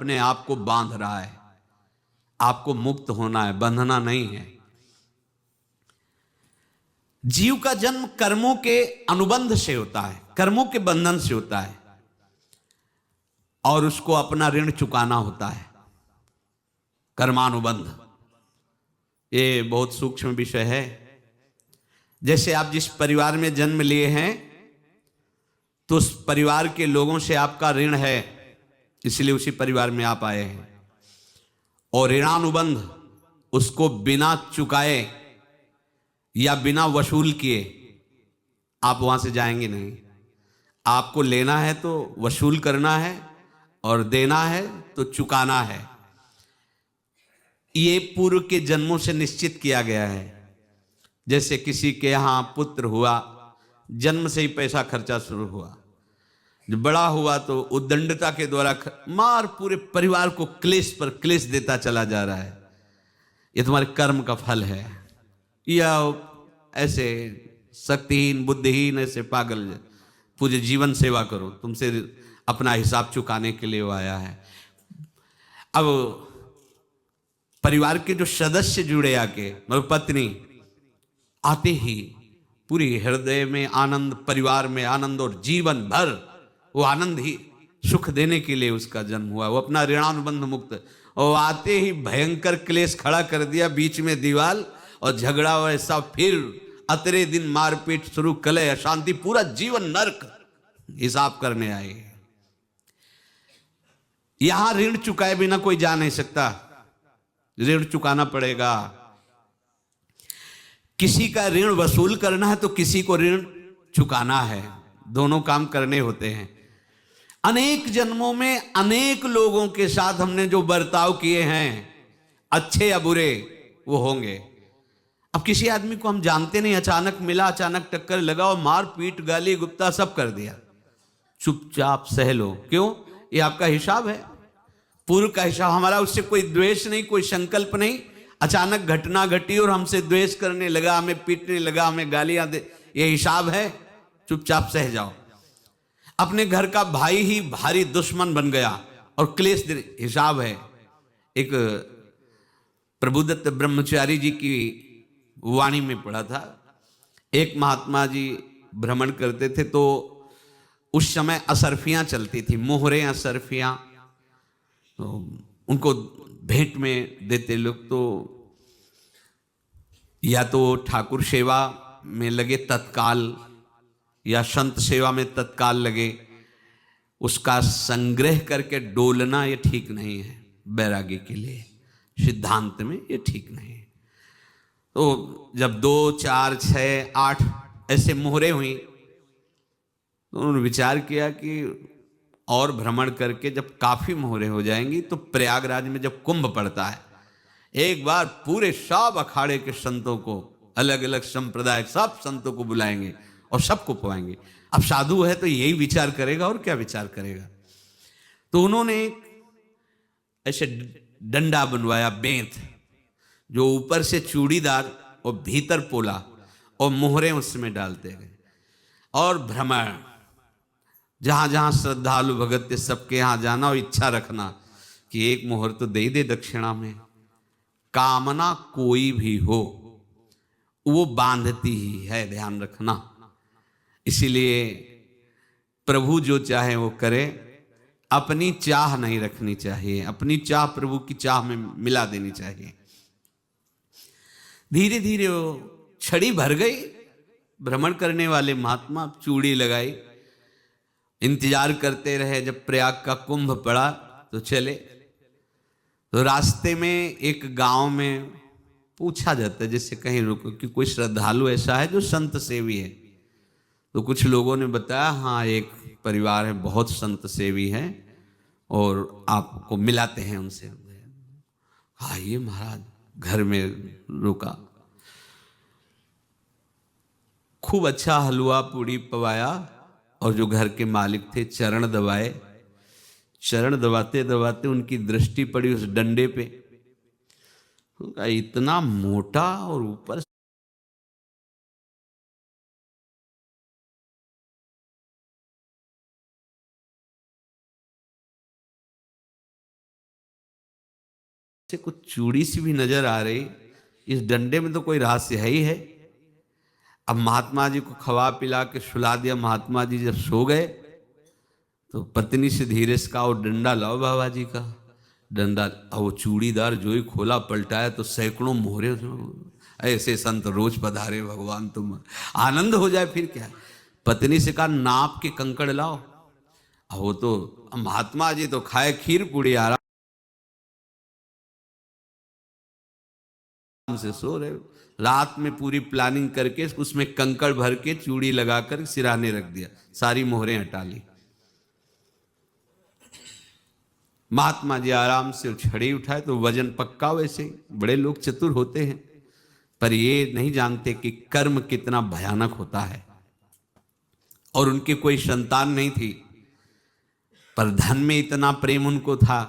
अपने आप को बांध रहा है। आपको मुक्त होना है, बंधना नहीं है। जीव का जन्म कर्मों के अनुबंध से होता है, कर्मों के बंधन से होता है, और उसको अपना ऋण चुकाना होता है। कर्मानुबंध ये बहुत सूक्ष्म विषय है। जैसे आप जिस परिवार में जन्म लिए हैं तो उस परिवार के लोगों से आपका ऋण है, इसलिए उसी परिवार में आप आए हैं। और ऋणानुबंध उसको बिना चुकाए या बिना वसूल किए आप वहां से जाएंगे नहीं। आपको लेना है तो वसूल करना है, और देना है तो चुकाना है। ये पूर्व के जन्मों से निश्चित किया गया है। जैसे किसी के यहां पुत्र हुआ, जन्म से ही पैसा खर्चा शुरू हुआ, जो बड़ा हुआ तो उद्दंडता के द्वारा मार पूरे परिवार को क्लेश पर क्लेश देता चला जा रहा है। ये तुम्हारे कर्म का फल है। या ऐसे शक्तिहीन बुद्धिहीन ऐसे पागल पूरे जीवन सेवा करो, तुमसे अपना हिसाब चुकाने के लिए वो आया है। अब परिवार के जो सदस्य जुड़े आके, मतलब पत्नी आते ही पूरी हृदय में आनंद, परिवार में आनंद, और जीवन भर वो आनंद ही सुख देने के लिए उसका जन्म हुआ। वो अपना ऋणानुबंध मुक्त, और आते ही भयंकर क्लेश खड़ा कर दिया, बीच में दीवार और झगड़ा वैसा, फिर अतरे दिन मारपीट शुरू, कलह अशांति, पूरा जीवन नरक हिसाब करने आए। यहां ऋण चुकाए बिना कोई जा नहीं सकता, ऋण चुकाना पड़ेगा। किसी का ऋण वसूल करना है तो किसी को ऋण चुकाना है, दोनों काम करने होते हैं। अनेक जन्मों में अनेक लोगों के साथ हमने जो बर्ताव किए हैं, अच्छे या बुरे, वो होंगे। अब किसी आदमी को हम जानते नहीं, अचानक मिला, अचानक टक्कर लगा और मार पीट गाली गुप्ता सब कर दिया, चुपचाप सह लो। क्यों? ये आपका हिसाब है, पूर्व का हिसाब। हमारा उससे कोई द्वेष नहीं, कोई संकल्प नहीं। अचानक घटना घटी और हमसे द्वेष करने लगा, हमें पीटने लगा, हमें गालियां दे, ये हिसाब है, चुपचाप सह जाओ। अपने घर का भाई ही भारी दुश्मन बन गया और क्लेश, हिसाब है। एक प्रभुदत्त ब्रह्मचारी जी की वाणी में पढ़ा था, एक महात्मा जी भ्रमण करते थे तो उस समय असरफियां चलती थी, मोहरे असरफियां, तो उनको भेंट में देते लोग। तो या तो ठाकुर सेवा में लगे तत्काल, या संत सेवा में तत्काल लगे, उसका संग्रह करके डोलना ये ठीक नहीं है। बैरागी के लिए सिद्धांत में ये ठीक नहीं है। तो जब 2, 4, 6, 8 ऐसे मोहरे हुई तो उन्होंने विचार किया कि और भ्रमण करके जब काफी मोहरे हो जाएंगी तो प्रयागराज में जब कुंभ पड़ता है, एक बार पूरे सब अखाड़े के संतों को, अलग अलग संप्रदाय सब संतों को बुलाएंगे और सबको पवाएंगे। अब साधु है तो यही विचार करेगा, और क्या विचार करेगा। तो उन्होंने ऐसे डंडा बनवाया, बेंत, जो ऊपर से चूड़ीदार और भीतर पोला, और मोहरे उसमें डालते गए। और भ्रमण, जहां जहां श्रद्धालु भगत थे सबके यहां जाना और इच्छा रखना कि एक मोहर तो दे दे दक्षिणा में। कामना कोई भी हो वो बांधती ही है, ध्यान रखना। इसीलिए प्रभु जो चाहे वो करे, अपनी चाह नहीं रखनी चाहिए, अपनी चाह प्रभु की चाह में मिला देनी चाहिए। धीरे धीरे वो छड़ी भर गई, भ्रमण करने वाले महात्मा चूड़ी लगाई, इंतजार करते रहे। जब प्रयाग का कुंभ पड़ा तो चले। तो रास्ते में एक गांव में पूछा जाता है, जैसे कहीं रुको कि कोई श्रद्धालु ऐसा है जो संत सेवी है। तो कुछ लोगों ने बताया, हाँ एक परिवार है बहुत संत सेवी है, और आपको मिलाते हैं उनसे। आइए महाराज, घर में रुका, खूब अच्छा हलवा पूड़ी पवाया, और जो घर के मालिक थे चरण दबाए। चरण दबाते दबाते उनकी दृष्टि पड़ी उस डंडे पे, इतना मोटा और ऊपर से कुछ चूड़ी सी भी नजर आ रही, इस डंडे में तो कोई रहस्य है ही है। अब महात्मा जी को खवा पिला के सुला दिया। महात्मा जी जब सो गए तो पत्नी से धीरे से कहा, वो डंडा लाओ बाबा जी का डंडा। अब वो चूड़ीदार जो ही खोला पलटाया तो सैकड़ों मोहरे। ऐसे संत रोज पधारे भगवान, तुम आनंद हो जाए फिर क्या। पत्नी से कहा, नाप के कंकड़ लाओ। अब वो तो महात्मा जी तो खाए खीर पूड़ी, आराम से सो रहे। रात में पूरी प्लानिंग करके उसमें कंकड़ भर के चूड़ी लगाकर सिराने रख दिया, सारी मोहरें हटा ली। महात्मा जी आराम से छड़ी उठाए तो वजन पक्का। वैसे बड़े लोग चतुर होते हैं, पर ये नहीं जानते कि कर्म कितना भयानक होता है। और उनकी कोई संतान नहीं थी, पर धन में इतना प्रेम उनको था।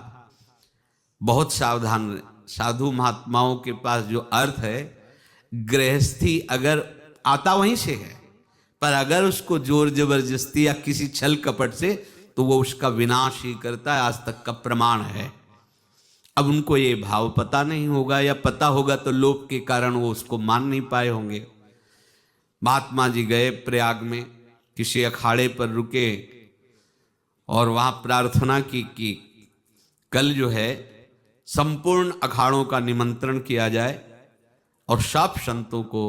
बहुत सावधान। साधु महात्माओं के पास जो अर्थ है, गृहस्थी अगर आता वहीं से है, पर अगर उसको जोर जबरदस्ती या किसी छल कपट से, तो वो उसका विनाश ही करता है। आज तक का प्रमाण है। अब उनको ये भाव पता नहीं होगा, या पता होगा तो लोभ के कारण वो उसको मान नहीं पाए होंगे। महात्मा जी गए प्रयाग में, किसी अखाड़े पर रुके और वहां प्रार्थना की कि कल जो है संपूर्ण अखाड़ों का निमंत्रण किया जाए और सब संतों को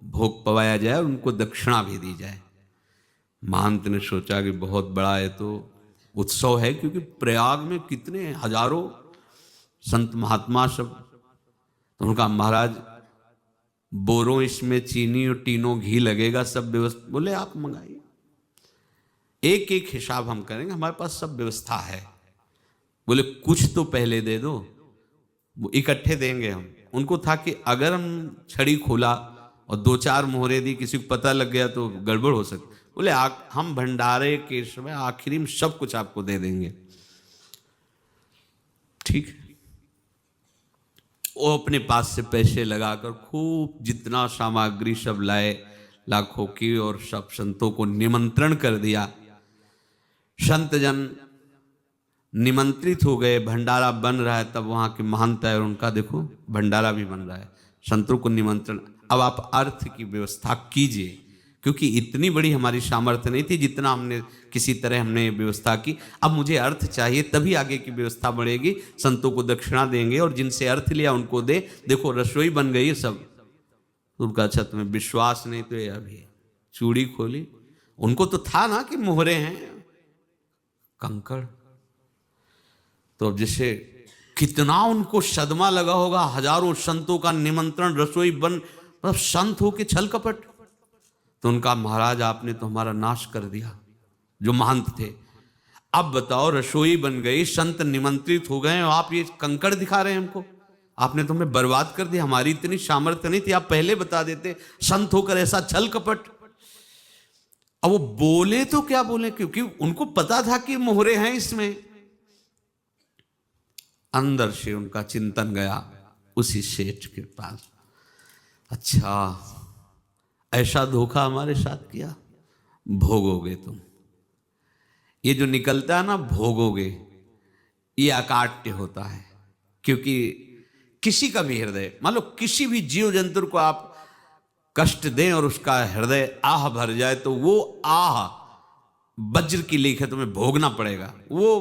भोग पवाया जाए और उनको दक्षिणा भी दी जाए। महंत ने सोचा कि बहुत बड़ा है तो उत्सव है, क्योंकि प्रयाग में कितने हजारों संत महात्मा सब। तो उनका, महाराज बोरों इसमें चीनी और टीनों घी लगेगा, सब व्यवस्था। बोले आप मंगाइए, एक एक हिसाब हम करेंगे, हमारे पास सब व्यवस्था है। बोले कुछ तो पहले दे दो, वो इकट्ठे देंगे हम। उनको था कि अगर हम छड़ी खोला और दो चार मोहरे दी, किसी को पता लग गया तो गड़बड़ हो सकती। बोले हम भंडारे के समय आखिरी में सब कुछ आपको दे देंगे। ठीक है। वो अपने पास से पैसे लगाकर खूब जितना सामग्री सब लाए, लाखों की, और सब संतों को निमंत्रण कर दिया। संत जन निमंत्रित हो गए, भंडारा बन रहा है। तब वहां के महंत है और उनका देखो भंडारा भी बन रहा है, संतों को निमंत्रण। अब आप अर्थ की व्यवस्था कीजिए, क्योंकि इतनी बड़ी हमारी सामर्थ्य नहीं थी जितना हमने किसी तरह हमने व्यवस्था की। अब मुझे अर्थ चाहिए, तभी आगे की व्यवस्था बढ़ेगी। संतों को दक्षिणा देंगे और जिनसे अर्थ लिया उनको दे। देखो रसोई बन गई सब। उनका, अच्छा तुम्हें विश्वास नहीं तो ये अभी चूड़ी खोली। उनको तो था ना कि मोहरे हैं, कंकड़। तो अब जैसे कितना उनको सदमा लगा होगा, हजारों संतों का निमंत्रण, रसोई बन, मतलब संत हो के छल कपट। तो उनका, महाराज आपने तो हमारा नाश कर दिया, जो महंत थे। अब बताओ रसोई बन गई, संत निमंत्रित हो गए, आप ये कंकड़ दिखा रहे हैं हमको। आपने तो हमें बर्बाद कर दिया, हमारी इतनी सामर्थ्य नहीं थी, आप पहले बता देते। संत होकर ऐसा छल कपट। अब वो बोले तो क्या बोले, क्योंकि उनको पता था कि मोहरे हैं इसमें। अंदर से उनका चिंतन गया उसी सेठ के पास, अच्छा ऐसा धोखा हमारे साथ किया, भोगोगे तुम। ये जो निकलता है ना भोगोगे, ये अकाट्य होता है। क्योंकि किसी का भी हृदय, मान लो किसी भी जीव जंतु को आप कष्ट दें और उसका हृदय आह भर जाए, तो वो आह वज्र की लीक है, तुम्हें भोगना पड़ेगा। वो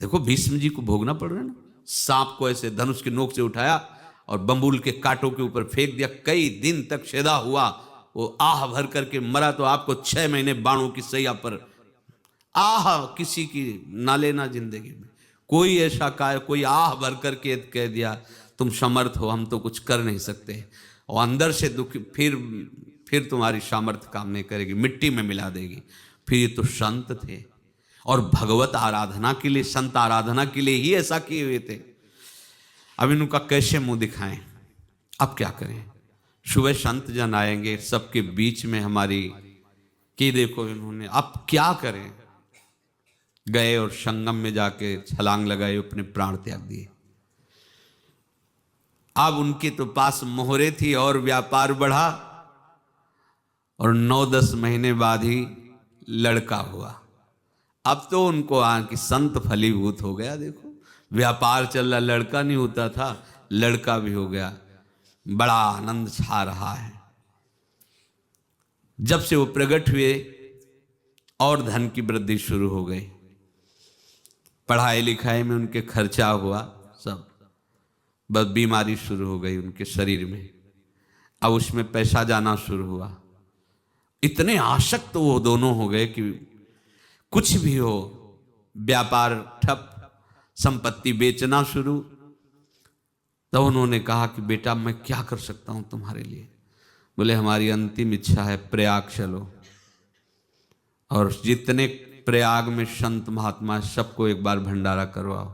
देखो भीष्म जी को भोगना पड़ रहा है ना। सांप को ऐसे धनुष की नोक से उठाया और बंबूल के कांटों के ऊपर फेंक दिया, कई दिन तक सेदा हुआ, वो आह भर करके मरा। तो आपको 6 महीने बाणों की सैया पर आह किसी की ना लेना जिंदगी में। कोई ऐसा कोई आह भर करके कह दिया तुम समर्थ हो, हम तो कुछ कर नहीं सकते, और अंदर से दुख, फिर तुम्हारी सामर्थ्य काम नहीं करेगी, मिट्टी में मिला देगी। फिर ये तो संत थे और भगवत आराधना के लिए, संत आराधना के लिए ही ऐसा किए हुए थे। अब इनका कैसे मुंह दिखाएं, अब क्या करें। सुबह संत जन आएंगे, सबके बीच में हमारी कि देखो इन्होंने, अब क्या करें। गए और संगम में जाके छलांग लगाई, अपने प्राण त्याग दिए। अब उनके तो पास मोहरे थी और व्यापार बढ़ा, और 9-10 महीने बाद ही लड़का हुआ। अब तो उनको कि संत फलीभूत हो गया। देखो व्यापार चल रहा, लड़का नहीं होता था, लड़का भी हो गया, बड़ा आनंद छा रहा है। जब से वो प्रकट हुए और धन की वृद्धि शुरू हो गई, पढ़ाई लिखाई में उनके खर्चा हुआ सब, बस बीमारी शुरू हो गई उनके शरीर में, अब उसमें पैसा जाना शुरू हुआ। इतने आसक्त वो दोनों हो गए कि कुछ भी हो, व्यापार ठप, संपत्ति बेचना शुरू। तो उन्होंने कहा कि बेटा मैं क्या कर सकता हूं तुम्हारे लिए? बोले हमारी अंतिम इच्छा है प्रयाग चलो, और जितने प्रयाग में संत महात्मा सबको एक बार भंडारा करवाओ,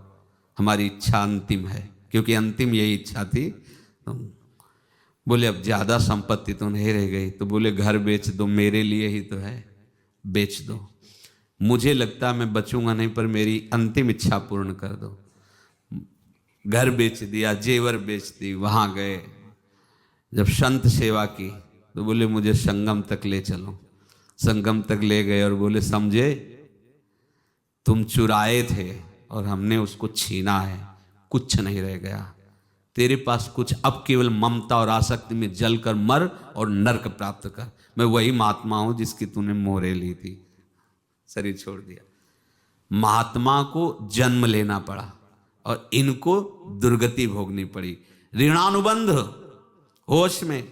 हमारी इच्छा अंतिम है, क्योंकि अंतिम यही इच्छा थी। तो बोले अब ज़्यादा संपत्ति तो नहीं रह गई, तो बोले घर बेच दो, मेरे लिए ही तो है, बेच दो, मुझे लगता मैं बचूंगा नहीं, पर मेरी अंतिम इच्छा पूर्ण कर दो। घर बेच दिया, जेवर बेच दी। वहाँ गए, जब संत सेवा की तो बोले मुझे संगम तक ले चलो। संगम तक ले गए और बोले समझे तुम चुराए थे और हमने उसको छीना है, कुछ नहीं रह गया तेरे पास कुछ, अब केवल ममता और आसक्ति में जलकर मर और नरक प्राप्त कर। मैं वही महात्मा हूं जिसकी तूने मोहरे ली थी, शरीर छोड़ दिया। महात्मा को जन्म लेना पड़ा और इनको दुर्गति भोगनी पड़ी। ऋणानुबंध होश में,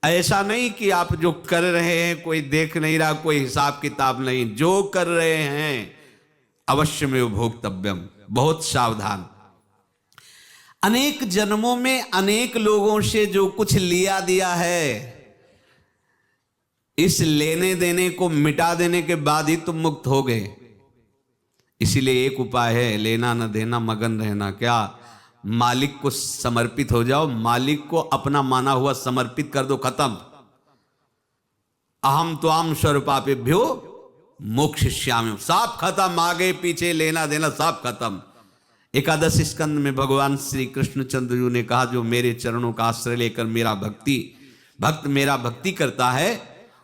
ऐसा नहीं कि आप जो कर रहे हैं कोई देख नहीं रहा, कोई हिसाब किताब नहीं, जो कर रहे हैं अवश्य में भोक्तव्यम, बहुत सावधान। अनेक जन्मों में अनेक लोगों से जो कुछ लिया दिया है, इस लेने देने को मिटा देने के बाद ही तुम मुक्त हो गए। इसीलिए एक उपाय है, लेना न देना मगन रहना। क्या? मालिक को समर्पित हो जाओ, मालिक को अपना माना हुआ समर्पित कर दो, खत्म। अहम त्वाम स्वरूपापेभ्यो मोक्षयिष्यामि, सब खत्म, आगे पीछे लेना देना सब खत्म। एकादश स्कंद में भगवान श्री कृष्णचंद्र जी ने कहा जो मेरे चरणों का आश्रय लेकर भक्त मेरा भक्ति करता है,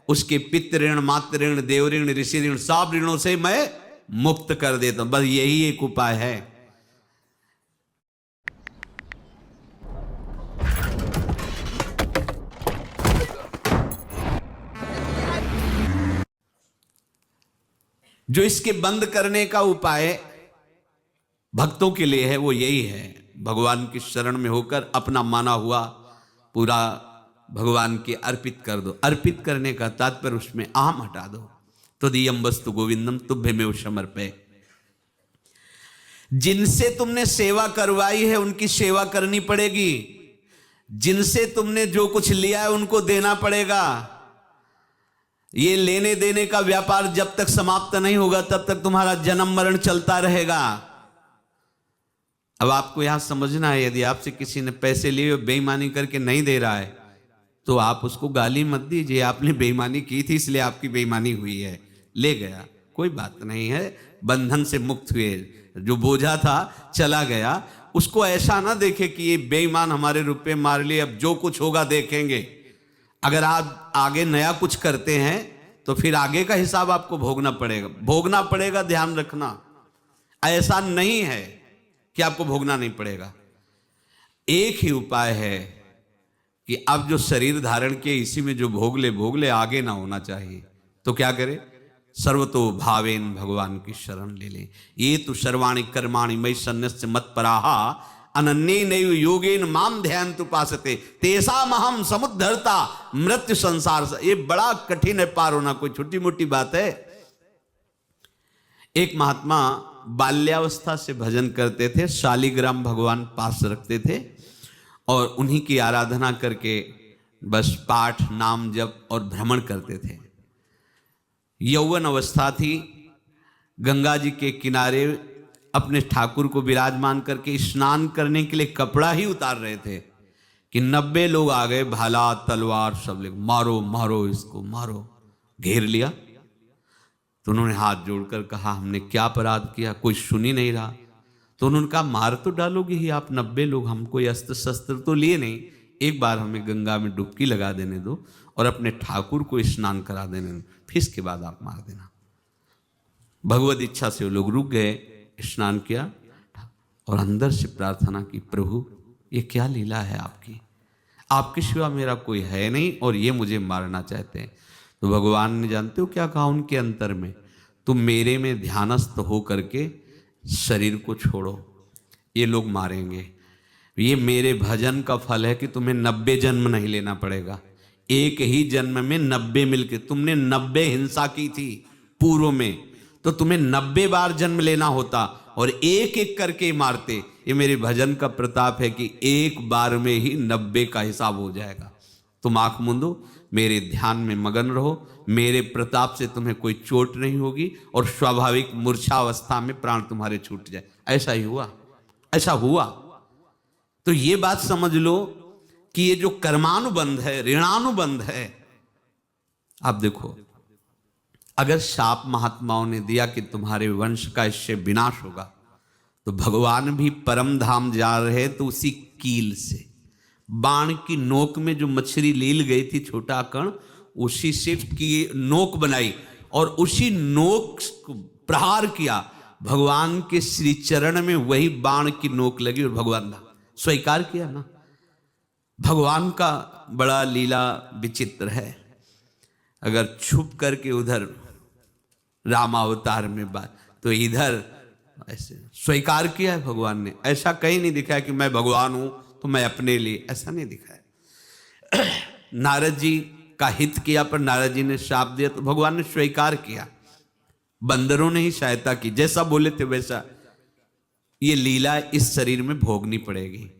उसके पितृ ऋण, मातृ ऋण, देव ऋण, ऋषि ऋण, सब ऋणों से मैं मुक्त कर देता हूं। बस यही एक उपाय है। जो इसके बंद करने का उपाय भक्तों के लिए है वो यही है, भगवान की शरण में होकर अपना माना हुआ पूरा भगवान के अर्पित कर दो। अर्पित करने का तात्पर्य उसमें अहम हटा दो। तो दियम वस्तु गोविंदम तुभ्यमेव समर्पये। जिनसे तुमने सेवा करवाई है उनकी सेवा करनी पड़ेगी, जिनसे तुमने जो कुछ लिया है उनको देना पड़ेगा। ये लेने देने का व्यापार जब तक समाप्त नहीं होगा तब तक तुम्हारा जन्म मरण चलता रहेगा। अब आपको यहां समझना है, यदि आपसे किसी ने पैसे लिए बेईमानी करके नहीं दे रहा है तो आप उसको गाली मत दीजिए, आपने बेईमानी की थी इसलिए आपकी बेईमानी हुई है, ले गया, कोई बात नहीं है, बंधन से मुक्त हुए, जो बोझा था चला गया। उसको ऐसा ना देखे कि ये बेईमान हमारे रुपए मार लिए, अब जो कुछ होगा देखेंगे। अगर आप आगे नया कुछ करते हैं तो फिर आगे का हिसाब आपको भोगना पड़ेगा, ध्यान रखना। ऐसा नहीं है कि आपको भोगना नहीं पड़ेगा। एक ही उपाय है कि अब जो शरीर धारण किए इसी में जो भोग ले, आगे ना होना चाहिए। तो क्या करे? सर्वतो भावेन भगवान की शरण ले ले। ये तो सर्वाणि कर्माणि मयि सन्न्यस्य मत्पराहा अनन्येनैव योगेन माम ध्यायन्तु उपासते तेषामहं समुद्धर्ता मृत्यु संसार। ये बड़ा कठिन है पार होना, कोई छोटी मोटी बात है। एक महात्मा बाल्यावस्था से भजन करते थे, शालिग्राम भगवान पास रखते थे और उन्हीं की आराधना करके बस पाठ, नाम, जप और भ्रमण करते थे। यौवन अवस्था थी, गंगा जी के किनारे अपने ठाकुर को विराजमान करके स्नान करने के लिए कपड़ा ही उतार रहे थे कि 90 लोग आ गए, भाला तलवार सब ले, मारो मारो इसको मारो, घेर लिया। तो उन्होंने हाथ जोड़कर कहा हमने क्या अपराध किया, कोई सुन ही नहीं रहा। तो उन्होंने कहा मार तो डालोगे ही आप, 90 लोग, हम कोई अस्त्र शस्त्र तो लिए नहीं, एक बार हमें गंगा में डुबकी लगा देने दो और अपने ठाकुर को स्नान करा देने दो, फिर इसके बाद आप मार देना। भगवत इच्छा से वो लोग रुक गए, स्नान किया, और अंदर से प्रार्थना की, प्रभु ये क्या लीला है आपकी, आपके सिवा मेरा कोई है नहीं और ये मुझे मारना चाहते हैं। तो भगवान ने जानते हो क्या कहा उनके अंतर में, तुम मेरे में ध्यानस्थ हो करके शरीर को छोड़ो, ये लोग मारेंगे। ये मेरे भजन का फल है कि तुम्हें 90 जन्म नहीं लेना पड़ेगा, एक ही जन्म में 90 मिलके, तुमने 90 हिंसा की थी पूर्व में, तो तुम्हें 90 बार जन्म लेना होता और एक एक करके मारते। ये मेरे भजन का प्रताप है कि एक बार में ही 90 का हिसाब हो जाएगा। तुम आंख मूंदो, मेरे ध्यान में मगन रहो, मेरे प्रताप से तुम्हें कोई चोट नहीं होगी और स्वाभाविक मूर्छावस्था में प्राण तुम्हारे छूट जाए। ऐसा ही हुआ, ऐसा हुआ। तो ये बात समझ लो कि ये जो कर्मानुबंध है, ऋणानुबंध है। आप देखो, अगर शाप महात्माओं ने दिया कि तुम्हारे वंश का इससे विनाश होगा, तो भगवान भी परम धाम जा रहे तो उसी कील से, बाण की नोक में जो मछली लील गई थी छोटा कण, उसी से की नोक बनाई और उसी नोक को प्रहार किया। भगवान के श्री चरण में वही बाण की नोक लगी और भगवान ने स्वीकार किया ना। भगवान का बड़ा लीला विचित्र है। अगर छुप करके उधर रामावतार में बात, तो इधर ऐसे स्वीकार किया है भगवान ने। ऐसा कहीं नहीं दिखाया कि मैं भगवान हूं तो मैं अपने लिए, ऐसा नहीं दिखाया। नारद जी का हित किया पर नारद जी ने शाप दिया तो भगवान ने स्वीकार किया। बंदरों ने ही सहायता की, जैसा बोले थे वैसा। ये लीला इस शरीर में भोगनी पड़ेगी।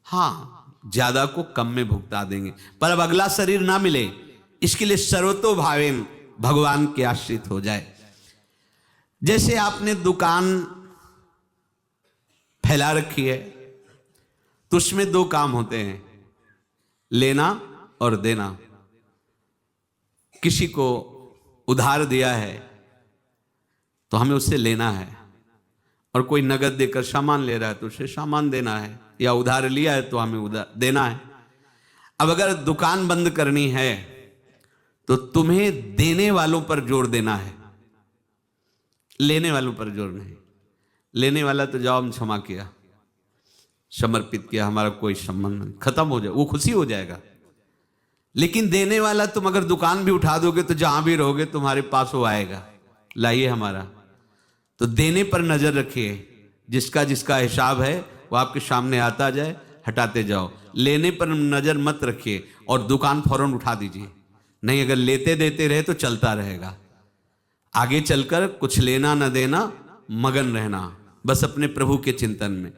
हाँ, ज्यादा को कम में भुगता देंगे, पर अब अगला शरीर ना मिले, इसके लिए सर्वतो भावेन भगवान के आश्रित हो जाए। जैसे आपने दुकान फैला रखी है तो उसमें दो काम होते हैं, लेना और देना। किसी को उधार दिया है तो हमें उससे लेना है, और कोई नगद देकर सामान ले रहा है तो उसे सामान देना है, या उधार लिया है तो हमें उधार देना है। अब अगर दुकान बंद करनी है तो तुम्हें देने वालों पर जोर देना है, लेने वालों पर जोर नहीं। लेने वाला तो जाओ हम क्षमा किया, समर्पित किया, हमारा कोई संबंध नहीं, खत्म हो जाए, वो खुशी हो जाएगा। लेकिन देने वाला, तुम अगर दुकान भी उठा दोगे तो जहां भी रहोगे तुम्हारे पास वो आएगा, लाइए हमारा। तो देने पर नजर रखिए, जिसका जिसका हिसाब है वो आपके सामने आता जाए, हटाते जाओ। लेने पर नजर मत रखिए और दुकान फौरन उठा दीजिए, नहीं अगर लेते देते रहे तो चलता रहेगा। आगे चलकर कुछ लेना न देना, मगन रहना बस अपने प्रभु के चिंतन में।